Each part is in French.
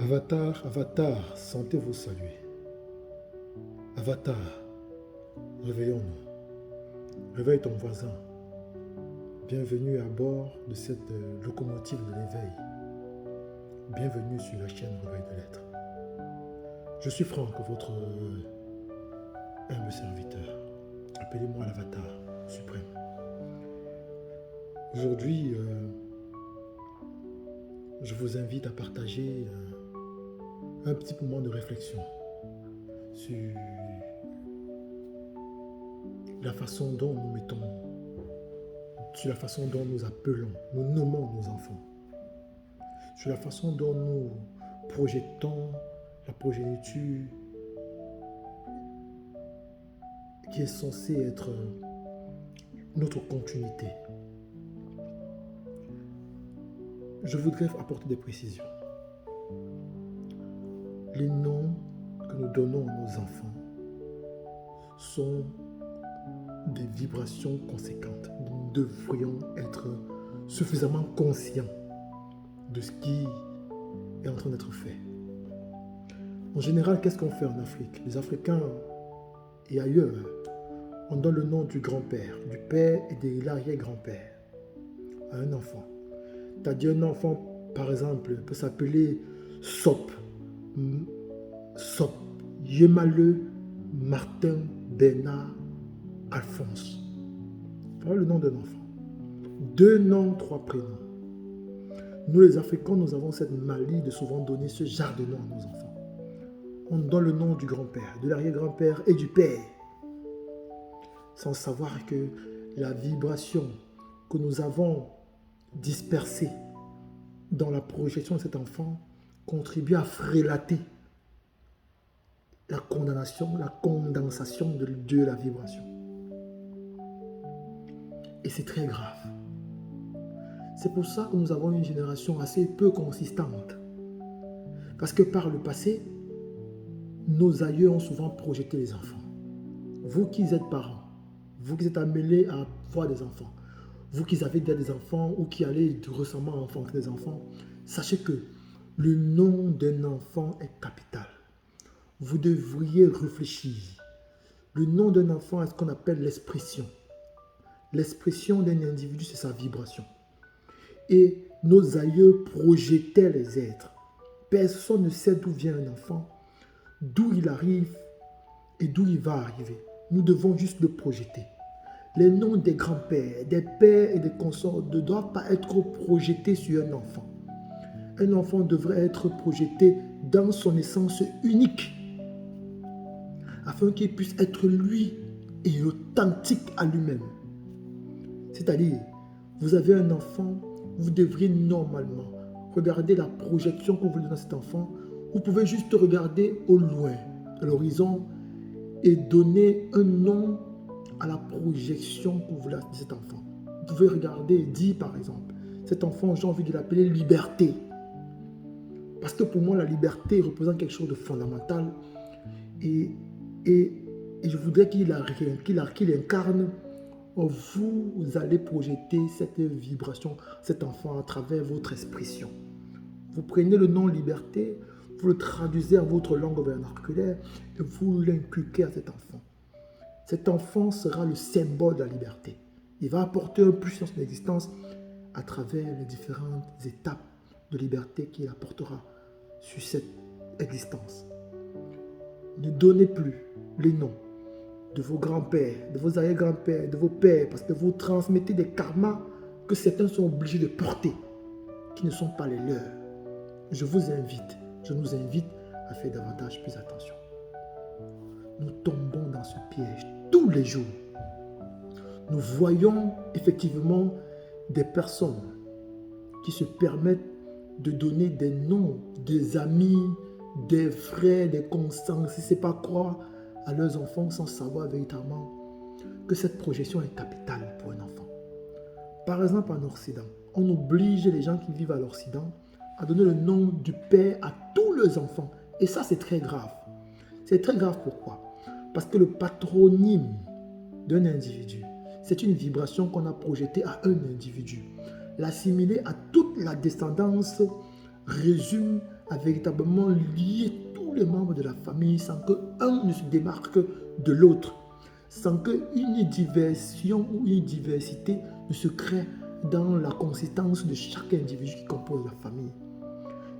Avatar, Avatar, sentez-vous saluer. Avatar, réveillons-nous. Réveille ton voisin. Bienvenue à bord de cette locomotive de l'éveil. Bienvenue sur la chaîne Réveil de l'être. Je suis Franck, votre humble serviteur. Appelez-moi l'Avatar suprême. Aujourd'hui, je vous invite à partager un petit moment de réflexion sur la façon dont nous mettons, sur la façon dont nous appelons, nous nommons nos enfants, sur la façon dont nous projetons la progéniture qui est censée être notre continuité. Je voudrais apporter des précisions. Les noms que nous donnons à nos enfants sont des vibrations conséquentes. Nous devrions être suffisamment conscients de ce qui est en train d'être fait. En général, qu'est-ce qu'on fait en Afrique? Les Africains et ailleurs, on donne le nom du grand-père, du père et de l'arrière-grand-père à un enfant. C'est-à-dire un enfant, par exemple, peut s'appeler Sop, Yemaleu, Martin, Bernard, Alphonse. Voilà le nom d'un enfant. 2 noms, 3 prénoms. Nous les Africains, nous avons cette manie de souvent donner ce genre de nom à nos enfants. On donne le nom du grand-père, de l'arrière-grand-père et du père, sans savoir que la vibration que nous avons dispersée dans la projection de cet enfant contribue à frélater la condensation de la vibration. Et c'est très grave. C'est pour ça que nous avons une génération assez peu consistante. Parce que par le passé, nos aïeux ont souvent projeté les enfants. Vous qui êtes parents, vous qui êtes amenés à avoir des enfants, vous qui avez des enfants ou qui allez récemment enfanter des enfants, sachez que le nom d'un enfant est capital. Vous devriez réfléchir. Le nom d'un enfant est ce qu'on appelle l'expression. L'expression d'un individu, c'est sa vibration. Et nos aïeux projetaient les êtres. Personne ne sait d'où vient un enfant, d'où il arrive et d'où il va arriver. Nous devons juste le projeter. Les noms des grands-pères, des pères et des consorts ne doivent pas être projetés sur un enfant. Un enfant devrait être projeté dans son essence unique, afin qu'il puisse être lui et authentique à lui-même. C'est-à-dire, vous avez un enfant, vous devriez normalement regarder la projection que vous voulez dans cet enfant. Vous pouvez juste regarder au loin, à l'horizon, et donner un nom à la projection que vous voulez de cet enfant. Vous pouvez regarder et dire, par exemple, cet enfant, j'ai envie de l'appeler liberté. Parce que pour moi, la liberté représente quelque chose de fondamental. Et je voudrais qu'il incarne. Vous allez projeter cette vibration, cet enfant à travers votre expression. Vous prenez le nom liberté, vous le traduisez en votre langue vernaculaire et vous l'inculquez à cet enfant. Cet enfant sera le symbole de la liberté. Il va apporter un plus dans son existence à travers les différentes étapes de liberté qu'il apportera sur cette existence. Ne donnez plus les noms de vos grands-pères, de vos arrière-grands-pères, de vos pères, parce que vous transmettez des karmas que certains sont obligés de porter, qui ne sont pas les leurs. Je nous invite à faire davantage plus attention. Nous tombons dans ce piège tous les jours. Nous voyons effectivement des personnes qui se permettent de donner des noms, des amis, des frères, des consciences, je ne sais pas quoi, à leurs enfants sans savoir véritablement que cette projection est capitale pour un enfant. Par exemple, en Occident, on oblige les gens qui vivent à l'Occident à donner le nom du père à tous leurs enfants. Et ça, c'est très grave. C'est très grave pourquoi? Parce que le patronyme d'un individu, c'est une vibration qu'on a projetée à un individu. L'assimiler à toute la descendance résume à véritablement lier tous les membres de la famille sans qu'un ne se démarque de l'autre, sans qu'une diversion ou une diversité ne se crée dans la consistance de chaque individu qui compose la famille.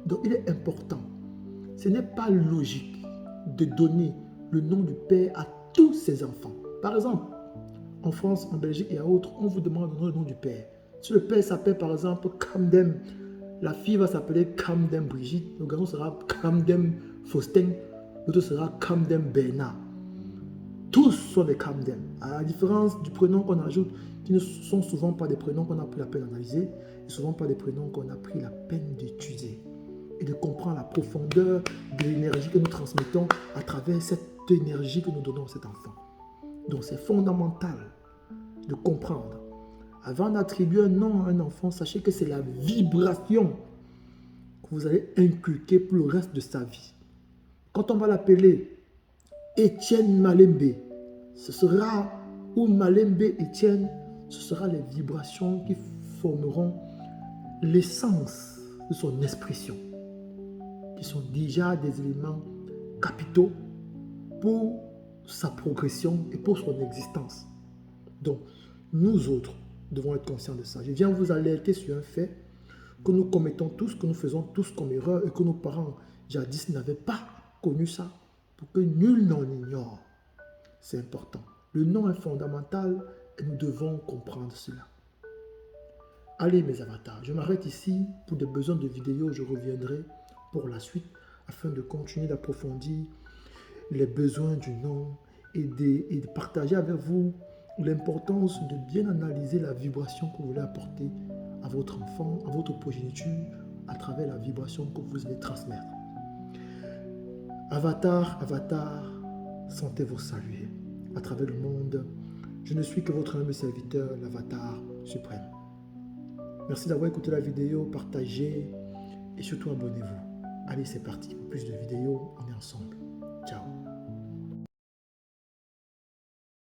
Donc il est important, ce n'est pas logique de donner le nom du père à tous ses enfants. Par exemple, en France, en Belgique et à autres, on vous demande de donner le nom du père. Si le père s'appelle par exemple Kamdem, la fille va s'appeler Kamdem Brigitte, le garçon sera Kamdem Faustin, l'autre sera Kamdem Bernard. Tous sont des Kamdem, à la différence du prénom qu'on ajoute, qui ne sont souvent pas des prénoms qu'on a pris la peine d'analyser, et souvent pas des prénoms qu'on a pris la peine d'étudier et de comprendre la profondeur de l'énergie que nous transmettons à travers cette énergie que nous donnons à cet enfant. Donc c'est fondamental de comprendre. Avant d'attribuer un nom à un enfant, sachez que c'est la vibration que vous allez inculquer pour le reste de sa vie. Quand on va l'appeler Étienne Malembe, ce sera, ou Malembe Étienne, ce sera les vibrations qui formeront l'essence de son expression, qui sont déjà des éléments capitaux pour sa progression et pour son existence. Donc, nous autres devons être conscients de ça. Je viens vous alerter sur un fait que nous commettons tous, que nous faisons tous comme erreur et que nos parents jadis n'avaient pas connu ça pour que nul n'en ignore. C'est important. Le nom est fondamental et nous devons comprendre cela. Allez mes avatars, je m'arrête ici pour des besoins de vidéos. Je reviendrai pour la suite afin de continuer d'approfondir les besoins du nom et de partager avec vous l'importance de bien analyser la vibration que vous voulez apporter à votre enfant, à votre progéniture, à travers la vibration que vous allez transmettre. Avatar, avatar, sentez-vous saluer à travers le monde. Je ne suis que votre humble serviteur, l'avatar suprême. Merci d'avoir écouté la vidéo, partagez et surtout abonnez-vous. Allez, c'est parti. Pour plus de vidéos, on est ensemble. Ciao.